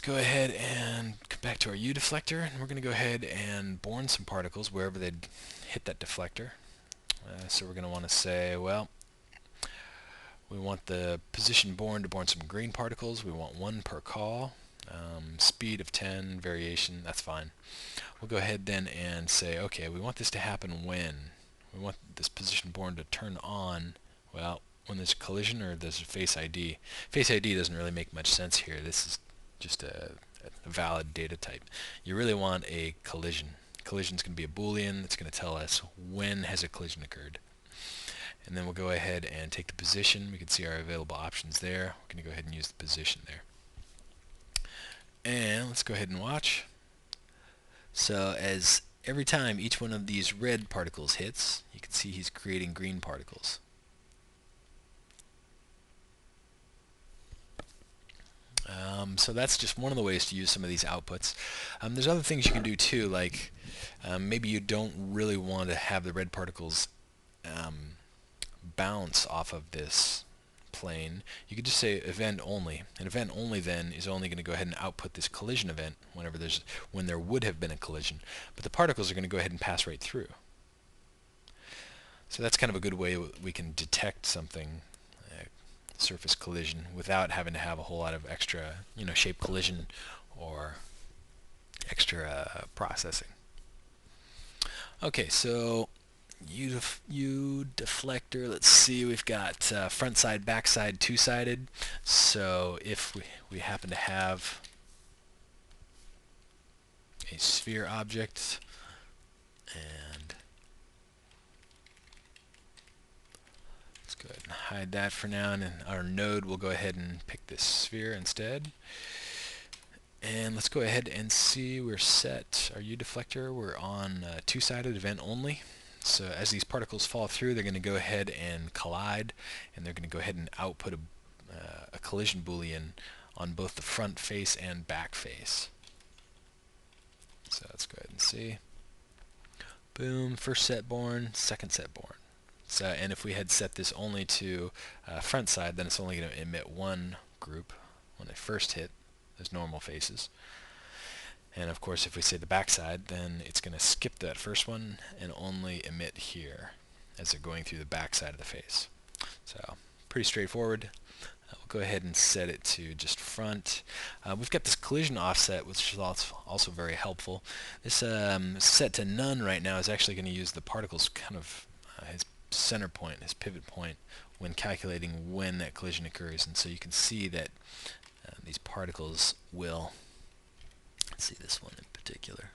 go ahead and come back to our UDeflector, and we're going to go ahead and born some particles wherever they'd hit that deflector. So we're going to want to say, well, we want the position born to born some green particles. We want one per call. Speed of 10, variation, that's fine. We'll go ahead then and say, okay, we want this to happen when? We want this position born to turn on, well, when there's a collision or there's a face ID. Face ID doesn't really make much sense here. This is just a valid data type. You really want a collision. Collision is going to be a Boolean that's going to tell us when has a collision occurred. And then we'll go ahead and take the position. We can see our available options there. We're going to go ahead and use the position there. And let's go ahead and watch. So as every time each one of these red particles hits, you can see he's creating green particles. So that's just one of the ways to use some of these outputs. There's other things you can do too, like maybe you don't really want to have the red particles bounce off of this plane. You could just say event only. An event only then is only going to go ahead and output this collision event when there would have been a collision, but the particles are going to go ahead and pass right through. So that's kind of a good way we can detect something, surface collision, without having to have a whole lot of extra, shape collision or extra processing. Okay, so UDeflector, let's see, we've got front side, back side, two-sided. So if we happen to have a sphere object, and let's go ahead and hide that for now, and in our node we'll go ahead and pick this sphere instead. And let's go ahead and see, we're set our UDeflector, we're on two-sided event only. So as these particles fall through, they're going to go ahead and collide, and they're going to go ahead and output a collision Boolean on both the front face and back face. So let's go ahead and see. Boom, first set born, second set born. So, and if we had set this only to front side, then it's only going to emit one group when they first hit those normal faces. And of course, if we say the backside, then it's going to skip that first one and only emit here as they're going through the backside of the face. So pretty straightforward. We'll go ahead and set it to just front. We've got this collision offset, which is also very helpful. This set to none right now is actually going to use the particle's kind of his center point, his pivot point, when calculating when that collision occurs. And so you can see that these particles will, let's see this one in particular,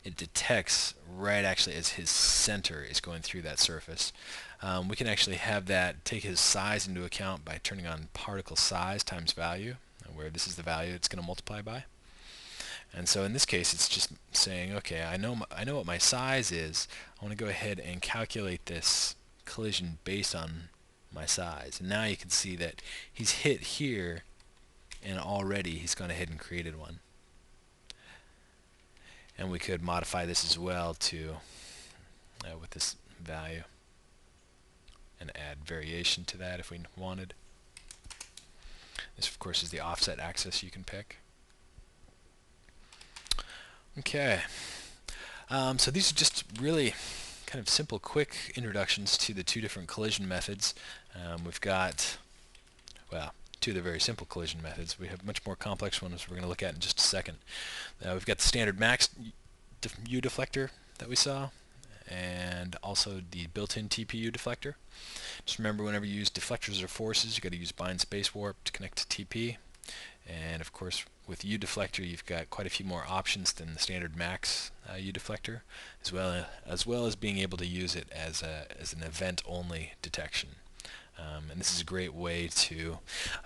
it detects right actually as his center is going through that surface. We can actually have that take his size into account by turning on particle size times value, where this is the value it's going to multiply by. And so in this case it's just saying, okay, I know what my size is. I want to go ahead and calculate this collision based on my size. And now you can see that he's hit here, and already he's gone ahead and created one. And we could modify this as well to with this value and add variation to that if we wanted. This of course is the offset axis you can pick. Okay, so these are just really kind of simple, quick introductions to the two different collision methods. We've got, well, two of the very simple collision methods. We have much more complex ones we're going to look at in just a second. We've got the standard MaxUDeflector that we saw, and also the built-in TPU deflector. Just remember, whenever you use deflectors or forces, you've got to use bind space warp to connect to TP. And of course, with UDeflector, you've got quite a few more options than the standard Max UDeflector, as well as being able to use it as an event-only detection. And this is a great way to,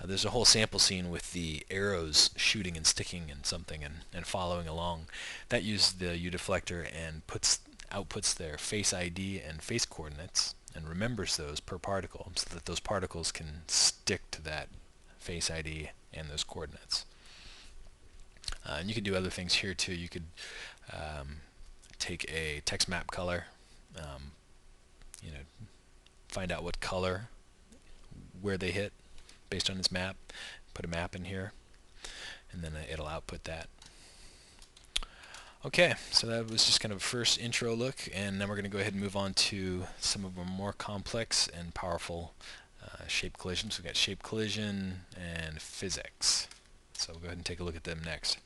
there's a whole sample scene with the arrows shooting and sticking in something and following along. That uses the UDeflector and outputs their face ID and face coordinates and remembers those per particle so that those particles can stick to that face ID and those coordinates. And you could do other things here too. You could take a text map color, find out what color, where they hit based on this map, put a map in here. and then it'll output that. Okay, so that was just kind of a first intro look, and then we're going to go ahead and move on to some of our more complex and powerful shape collisions. We've got shape collision and physics. So we'll go ahead and take a look at them next.